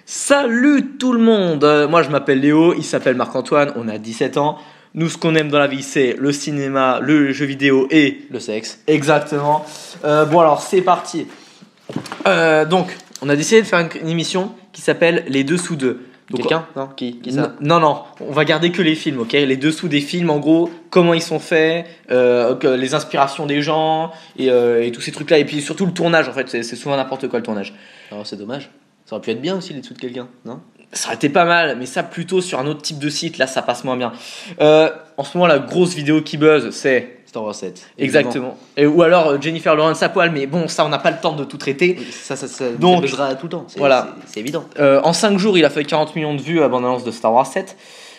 Salut tout le monde. Moi je m'appelle Léo, il s'appelle Marc-Antoine, on a 17 ans. Nous ce qu'on aime dans la vie c'est le cinéma, le jeu vidéo et le sexe. Exactement. Bon alors c'est parti. Donc on a décidé de faire une émission qui s'appelle Les Dessous d'eux. Donc, Quelqu'un Non Qui ça Non, on va garder que les films, ok. Les dessous des films, en gros, comment ils sont faits, les inspirations des gens et tous ces trucs-là. Et puis surtout le tournage, en fait, c'est souvent n'importe quoi le tournage. Alors c'est dommage. Ça aurait pu être bien aussi les dessous de quelqu'un, non? Ça aurait été pas mal, mais ça plutôt sur un autre type de site, là ça passe moins bien. En ce moment, la grosse vidéo qui buzz, c'est Star Wars 7. Exactement. Ou alors Jennifer Lawrence à poil, mais bon, ça on n'a pas le temps de tout traiter. Ça Donc, buzzera tout le temps. Voilà. C'est évident. En 5 jours, il a fait 40 millions de vues à la bande-annonce de Star Wars 7.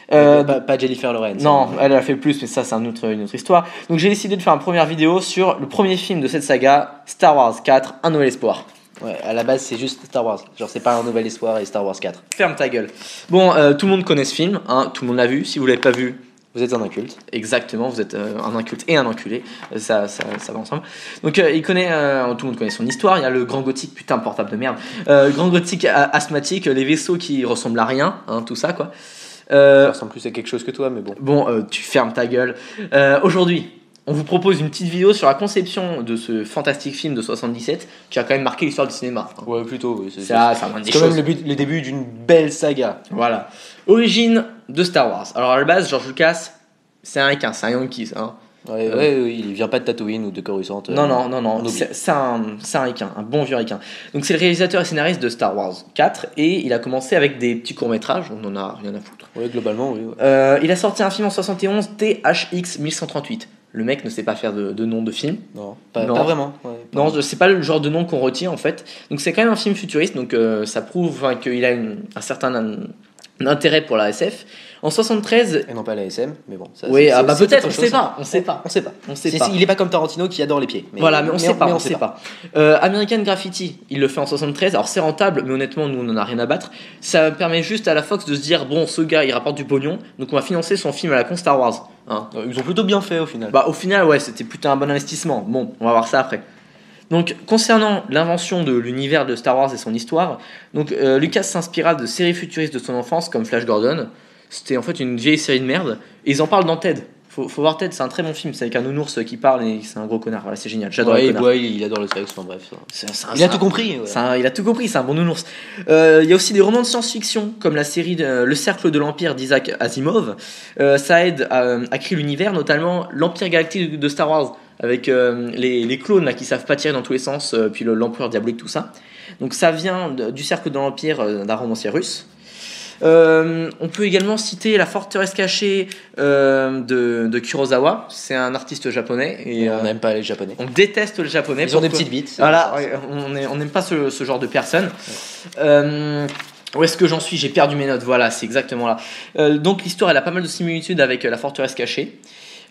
Pas Jennifer Lawrence. Non, elle a fait plus, mais ça c'est une autre histoire. Donc j'ai décidé de faire une première vidéo sur le premier film de cette saga, Star Wars 4, Un Nouvel Espoir. Ouais, à la base c'est juste Star Wars. Genre c'est pas Un Nouvel Espoir et Star Wars 4. Ferme ta gueule. Bon, tout le monde connaît ce film, hein, tout le monde l'a vu. Si vous l'avez pas vu, vous êtes un inculte. Exactement, vous êtes un inculte et un enculé, ça va ensemble. Donc tout le monde connaît son histoire. Il y a le grand gothique, putain portable de merde, grand gothique asthmatique, les vaisseaux qui ressemblent à rien, hein, tout ça quoi. Ça ressemble plus à quelque chose que toi, mais bon. Bon, tu fermes ta gueule. Aujourd'hui, on vous propose une petite vidéo sur la conception de ce fantastique film de 77 qui a quand même marqué l'histoire du cinéma. Hein. Ouais, plutôt. Oui, c'est quand même le début d'une belle saga. Voilà. Origine de Star Wars. Alors à la base, George Lucas, c'est un requin, c'est un Yankee. Hein. Ouais, il vient pas de Tatooine ou de Coruscant. Non. C'est un requin, un bon vieux requin. Donc c'est le réalisateur et scénariste de Star Wars 4 et il a commencé avec des petits courts-métrages, on en a rien à foutre. Ouais, globalement, oui. Ouais. Il a sorti un film en 71, THX 1138. Le mec ne sait pas faire de nom de film. Non, pas vraiment. Ouais, non, c'est pas le genre de nom qu'on retient en fait. Donc c'est quand même un film futuriste, donc ça prouve qu'il a un certain intérêt pour la SF. En 73... Et non pas la SM, mais bon. Ça, oui, peut-être, on sait pas. Il est pas comme Tarantino qui adore les pieds. Mais on sait pas. American Graffiti, il le fait en 73. Alors c'est rentable, mais honnêtement, nous on en a rien à battre. Ça permet juste à la Fox de se dire, bon, ce gars il rapporte du pognon, donc on va financer son film à la con Star Wars. Hein. Ils ont plutôt bien fait au final. Au final, ouais, c'était plutôt un bon investissement. Bon, on va voir ça après. Donc, concernant l'invention de l'univers de Star Wars et son histoire, donc Lucas s'inspira de séries futuristes de son enfance comme Flash Gordon. C'était en fait une vieille série de merde. Et ils en parlent dans Ted. Faut voir Ted, c'est un très bon film. C'est avec un nounours qui parle et c'est un gros connard. Voilà, c'est génial. J'adore les connards. Ouais, il adore le sexe. Enfin bref. Il a tout compris. Ouais. Il a tout compris. C'est un bon nounours. Il y a aussi des romans de science-fiction comme la série Le Cercle de l'Empire d'Isaac Asimov. Ça aide à créer l'univers, notamment l'Empire galactique de Star Wars avec les clones là qui savent pas tirer dans tous les sens, puis l'empereur diabolique, tout ça. Donc ça vient du Cercle de l'Empire d'un romancier russe. On peut également citer La Forteresse cachée de Kurosawa. C'est un artiste japonais et on n'aime pas les japonais. On déteste le japonais. Ils ont des petites bites. Voilà, on n'aime pas ce genre de personnes. Ouais. Où est-ce que j'en suis? J'ai perdu mes notes. Voilà, c'est exactement là. Donc l'histoire elle a pas mal de similitudes avec La Forteresse cachée.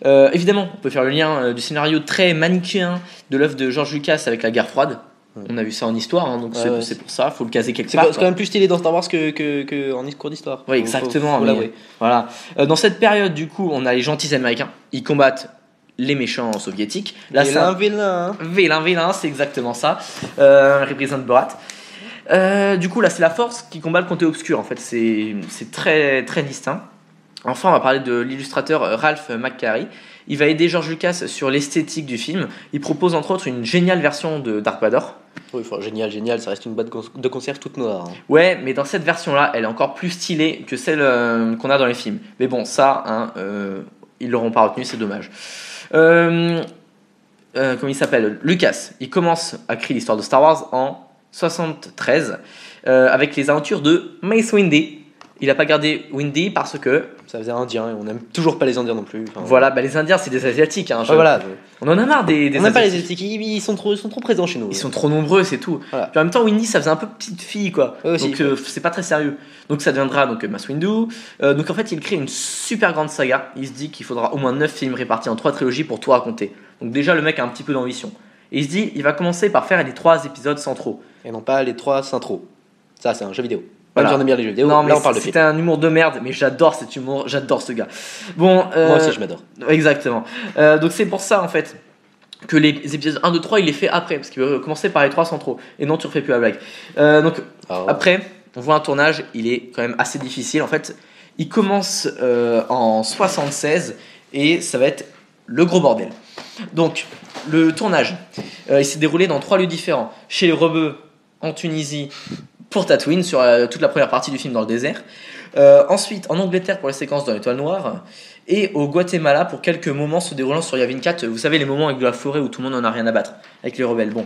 Évidemment, on peut faire le lien du scénario très manichéen de l'œuvre de George Lucas avec la guerre froide. On a vu ça en histoire, hein, donc c'est pour ça, faut le caser quelque part. C'est quand même plus stylé dans Star Wars que en cours d'histoire. Oui, exactement. Voilà. Dans cette période, du coup, on a les gentils américains. Ils combattent les méchants soviétiques. Là, vilain. Vilain, c'est exactement ça. Représente Borat. Du coup, là, c'est la force qui combat le côté obscur. En fait, c'est très très distinct. Enfin, on va parler de l'illustrateur Ralph McQuarrie. Il va aider George Lucas sur l'esthétique du film. Il propose entre autres une géniale version de Dark Vador. Oui, génial, ça reste une boîte de conserve toute noire. Hein. Ouais, mais dans cette version-là, elle est encore plus stylée que celle qu'on a dans les films. Mais bon, ça, ils l'auront pas retenu, c'est dommage. Comment il s'appelle? Lucas. Il commence à créer l'histoire de Star Wars en 73 avec les aventures de Mace Windu. Il n'a pas gardé Windy parce que ça faisait indien et on n'aime toujours pas les Indiens non plus. Enfin, voilà, les Indiens c'est des Asiatiques. Hein, voilà. On en a marre des on n'aime pas les Asiatiques, ils sont trop présents chez nous. Ils sont trop nombreux, c'est tout. Voilà. Puis en même temps, Windy ça faisait un peu petite fille quoi. Aussi, donc c'est pas très sérieux. Donc ça deviendra Mace Windu. Donc en fait, il crée une super grande saga. Il se dit qu'il faudra au moins 9 films répartis en 3 trilogies pour tout raconter. Donc déjà, le mec a un petit peu d'ambition. Et il se dit, il va commencer par faire les 3 épisodes centraux. Et non pas les 3 centraux. Ça, c'est un jeu vidéo. Voilà. J'en aime bien les jeux vidéo. Non, mais là, on parle de film. C'était un humour de merde, mais j'adore cet humour, j'adore ce gars. Bon, moi aussi, je m'adore. Exactement. Donc c'est pour ça en fait que les épisodes 1, 2, 3, il les fait après, parce qu'il veut commencer par les 3 centraux. Et non, tu refais plus la blague. Après, on voit un tournage, il est quand même assez difficile. En fait, il commence en 76 et ça va être le gros bordel. Donc, le tournage, il s'est déroulé dans 3 lieux différents. Chez les Rebeux, en Tunisie, pour Tatooine, sur toute la première partie du film dans le désert. Ensuite, en Angleterre pour les séquences dans l'Étoile Noire. Et au Guatemala pour quelques moments se déroulant sur Yavin 4. Vous savez, les moments avec de la forêt où tout le monde n'en a rien à battre, avec les rebelles. Bon.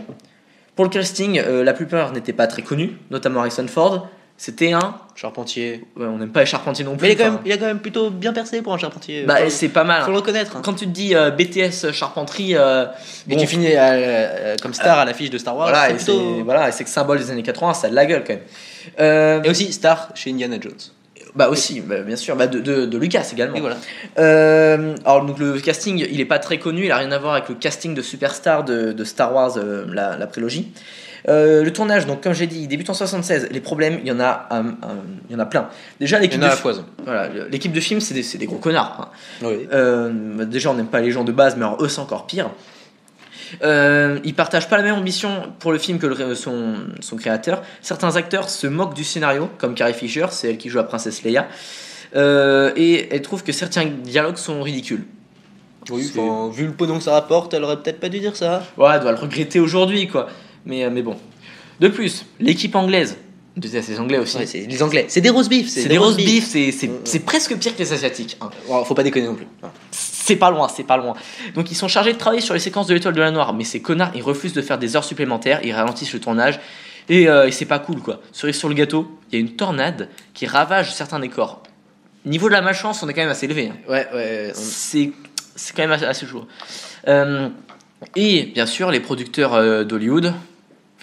Pour le casting, la plupart n'étaient pas très connus, notamment Harrison Ford. C'était un Charpentier. Ouais, on n'aime pas les charpentiers non plus. Mais enfin, il a quand même plutôt bien percé pour un charpentier. bah, c'est pas mal. Faut le reconnaître. Quand tu te dis BTS charpenterie, Et tu finis comme star à l'affiche de Star Wars. voilà, c'est et plutôt... c'est voilà, et c'est que symbole des années 80, ça a de la gueule quand même. Et aussi star chez Indiana Jones. Bah aussi, bah, bien sûr, bah de Lucas également. Et voilà. Alors donc le casting, il est pas très connu, il a rien à voir avec le casting de superstar de Star Wars, la prélogie. Le tournage, donc comme j'ai dit, il débute en 76. Les problèmes, il y en a plein. Déjà l'équipe Il y en a de à foison. voilà, l'équipe de film, c'est des gros connards. Hein. Oui. Déjà, on n'aime pas les gens de base, mais alors eux, c'est encore pire. Ils partagent pas la même ambition pour le film que son créateur. Certains acteurs se moquent du scénario, comme Carrie Fisher, c'est elle qui joue la princesse Leia, et elle trouve que certains dialogues sont ridicules. Oui, vu le pognon que ça rapporte, elle aurait peut-être pas dû dire ça. Ouais, elle doit le regretter aujourd'hui, quoi. Mais bon. De plus, l'équipe anglaise, c'est anglais aussi. Ouais, c'est les Anglais. C'est des roast beef. C'est des roast beef, c'est presque pire que les Asiatiques. Hein. Faut pas déconner non plus. C'est pas loin. Donc ils sont chargés de travailler sur les séquences de l'Étoile de la Noire, mais ces connards, ils refusent de faire des heures supplémentaires, ils ralentissent le tournage, et c'est pas cool, quoi. Cerise sur le gâteau, il y a une tornade qui ravage certains décors. Niveau de la malchance, on est quand même assez élevé. Hein. Ouais. C'est quand même assez chaud. Et bien sûr, les producteurs d'Hollywood,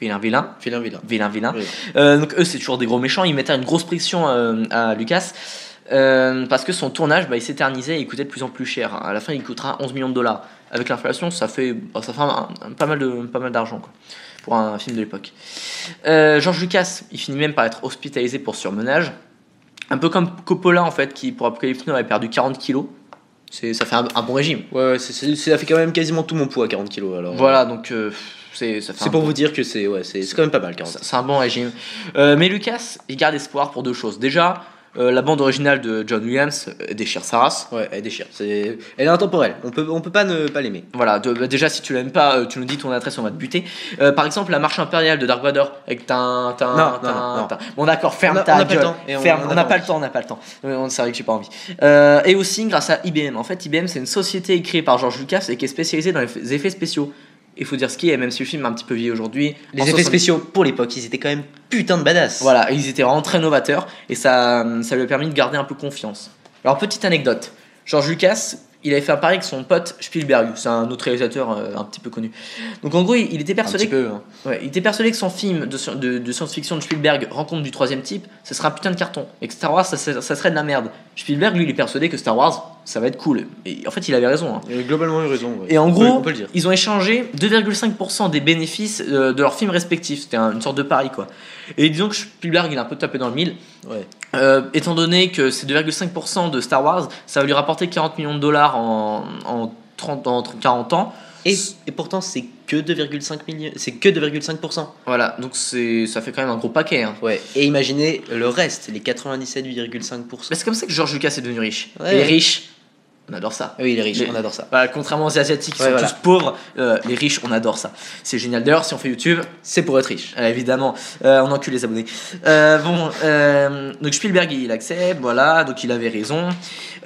vilain. Oui. Donc eux, c'est toujours des gros méchants. Ils mettaient une grosse pression à Lucas parce que son tournage, il s'éternisait et il coûtait de plus en plus cher. À la fin, il coûtera 11 millions de dollars. Avec l'inflation, ça fait pas mal d'argent, quoi, pour un film de l'époque. George Lucas, il finit même par être hospitalisé pour surmenage. Un peu comme Coppola, en fait, qui pour Apocalypse Now avait perdu 40 kilos. Ça fait un bon régime. Ouais, ça fait quand même quasiment tout mon poids à 40 kilos. Alors, voilà, donc ça fait c'est pour vous dire que c'est quand même pas mal 40. C'est un bon régime. Mais Lucas, il garde espoir pour deux choses. Déjà, la bande originale de John Williams déchire sa race. Ouais, elle déchire. Elle est intemporelle. On peut pas ne pas l'aimer. Voilà, déjà si tu l'aimes pas, tu nous dis ton adresse, on va te buter. Par exemple, la marche impériale de Dark Vador avec Non. Bon d'accord, ferme On ta n'a pas gueule. le temps. On n'a pas le temps. C'est vrai que j'ai pas envie. Et aussi grâce à IBM. En fait, IBM c'est une société créée par George Lucas et qui est spécialisée dans les effets spéciaux. Il faut dire ce qui est, même si le film est un petit peu vieilli aujourd'hui. Les effets spéciaux pour l'époque, ils étaient quand même putain de badass. Voilà, ils étaient vraiment très novateurs et ça lui a permis de garder un peu confiance. Alors, petite anecdote, George Lucas, il avait fait un pari avec son pote Spielberg, c'est un autre réalisateur un petit peu connu. Donc en gros, il était persuadé il était persuadé que son film de science-fiction de Spielberg, Rencontre du troisième type, ce serait un putain de carton et que Star Wars ça serait de la merde. Spielberg, lui, il est persuadé que Star Wars ça va être cool. Et en fait, il avait raison. Hein. Il a globalement eu raison. Ouais. Et en gros, on peut le dire. ils ont échangé 2,5% des bénéfices de leurs films respectifs. C'était une sorte de pari, quoi. Et disons que Spielberg, il a un peu tapé dans le mille. Ouais. Étant donné que ces 2,5% de Star Wars, ça va lui rapporter 40 millions de dollars en 40 ans. Et pourtant, c'est que 2,5 millions. C'est que 2,5%. Voilà, donc ça fait quand même un gros paquet. Hein. Ouais. Et imaginez le reste, les 97,5%. Mais c'est comme ça que George Lucas est devenu riche. Ouais. Les riches, on adore ça. Oui, il est riche, on adore ça. Voilà, contrairement aux Asiatiques qui sont tous pauvres, les riches, on adore ça. C'est génial. D'ailleurs, si on fait YouTube, c'est pour être riche. Évidemment, on encule les abonnés. Donc Spielberg, il accepte, voilà, donc il avait raison.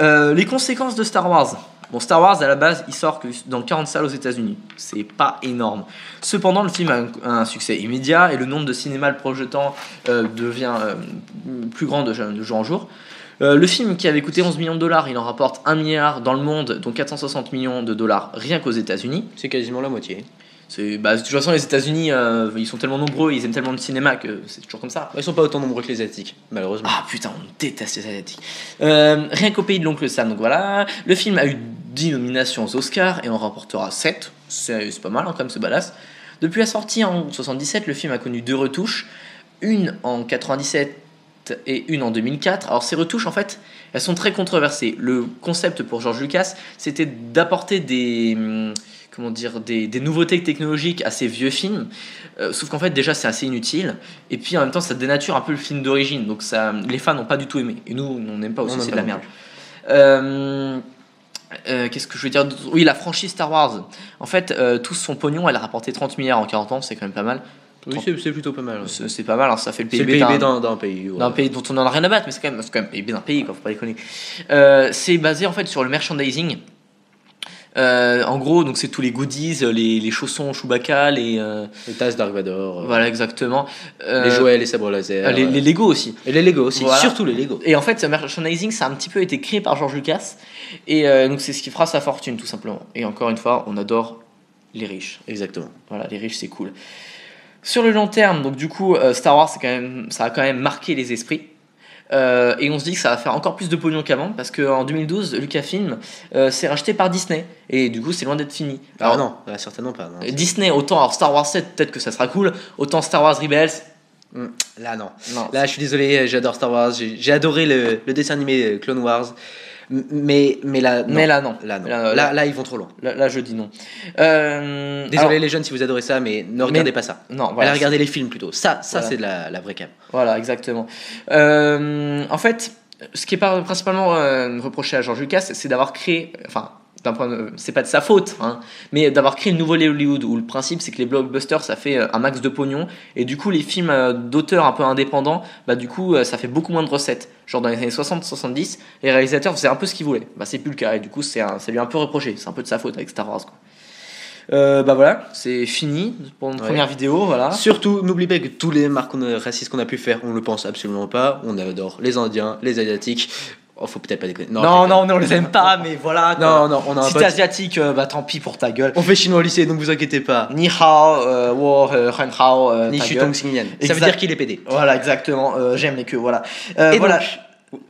Les conséquences de Star Wars. Bon, Star Wars, à la base, il sort que dans 40 salles aux États-Unis. C'est pas énorme. Cependant, le film a un succès immédiat et le nombre de cinémas le projetant devient plus grand de jour en jour. Le film qui avait coûté 11 millions de dollars, il en rapporte 1 milliard dans le monde, dont 460 millions de dollars rien qu'aux États-Unis. C'est quasiment la moitié. De toute façon, les États-Unis, ils sont tellement nombreux, ils aiment tellement le cinéma que c'est toujours comme ça. Ils sont pas autant nombreux que les Asiatiques, malheureusement. Ah putain, on déteste les Asiatiques. Rien qu'au pays de l'oncle Sam, donc voilà. Le film a eu 10 nominations aux Oscars et en rapportera 7. C'est pas mal, hein, quand même, ce badass. Depuis la sortie en 77, le film a connu 2 retouches. Une en 97 et une en 2004. Alors ces retouches, en fait, elles sont très controversées. Le concept pour George Lucas, c'était d'apporter des comment dire, des nouveautés technologiques à ces vieux films, sauf qu'en fait déjà c'est assez inutile, et puis en même temps ça dénature un peu le film d'origine, donc ça, les fans n'ont pas du tout aimé, et nous on n'aime pas aussi, c'est de la merde. Qu'est-ce que je veux dire d'autre ? Oui, la franchise Star Wars, en fait tout son pognon elle a rapporté 30 milliards en 40 ans, c'est quand même pas mal. Oui, c'est plutôt pas mal. Ouais. C'est pas mal, hein, ça fait le C'est PIB, le PIB d'un pays. Ouais. d'un pays dont on en a rien à battre, mais c'est quand même le PIB d'un pays, quoi, faut pas déconner. C'est basé en fait sur le merchandising. En gros, donc c'est tous les goodies, les chaussons Chewbacca, les tasses Dark Vador. Voilà, exactement. Les jouets, les sabres laser. Les Lego aussi. Et les Lego aussi, voilà. Surtout les Lego. Et en fait, ce merchandising, ça a un petit peu été créé par George Lucas. Et donc c'est ce qui fera sa fortune, tout simplement. Et encore une fois, on adore les riches. Exactement. Voilà, les riches, c'est cool. Sur le long terme, donc du coup, Star Wars, ça a quand même marqué les esprits. Et on se dit que ça va faire encore plus de pognon qu'avant, parce qu'en 2012, Lucasfilm s'est racheté par Disney, et du coup c'est loin d'être fini. Alors non, certainement pas. Non, Disney, autant alors Star Wars 7, peut-être que ça sera cool, autant Star Wars Rebels. Là non. Là je suis désolé, j'adore Star Wars, j'ai adoré le dessin animé Clone Wars. Mais là, non. Là, ils vont trop loin. Là, je dis non. Désolé alors, les jeunes si vous adorez ça, mais ne regardez pas ça. Non, voilà, regardez les films plutôt. Ça voilà. C'est de la vraie cam. Voilà, exactement. En fait, ce qui est principalement reproché à George Lucas, c'est d'avoir créé, enfin, d'un point de, c'est pas de sa faute, hein, mais d'avoir créé le nouveau Hollywood où le principe c'est que les blockbusters ça fait un max de pognon, et du coup les films d'auteurs un peu indépendants, bah du coup ça fait beaucoup moins de recettes. Genre dans les années 60-70, les réalisateurs faisaient un peu ce qu'ils voulaient, bah c'est plus le cas, et du coup ça lui est un peu reproché, c'est un peu de sa faute avec Star Wars, quoi. Bah voilà, c'est fini pour une première vidéo, voilà. Surtout, n'oubliez pas que tous les marques racistes qu'on a pu faire, on le pense absolument pas. On adore les Indiens, les Asiatiques. Oh, faut peut-être pas déconner. Non, on les aime pas, mais voilà. Non, on a si t'es asiatique, bah tant pis pour ta gueule. On fait chinois au lycée, donc vous inquiétez pas. Ni hao, wo, ren hao, ni shutong xingyan. Ça veut dire qu'il est pédé. Voilà, exactement. J'aime les queues, voilà. Et voilà.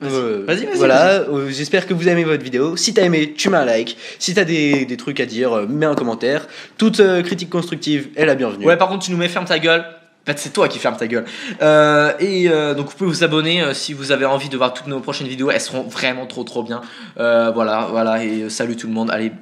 Vas-y. Voilà, j'espère que vous avez aimé votre vidéo. Si t'as aimé, tu mets un like. Si t'as des trucs à dire, mets un commentaire. Toute critique constructive est la bienvenue. Ouais, par contre, tu nous mets ferme ta gueule. En fait, c'est toi qui ferme ta gueule. Donc, vous pouvez vous abonner si vous avez envie de voir toutes nos prochaines vidéos. Elles seront vraiment trop bien. Voilà. Et salut tout le monde. Allez.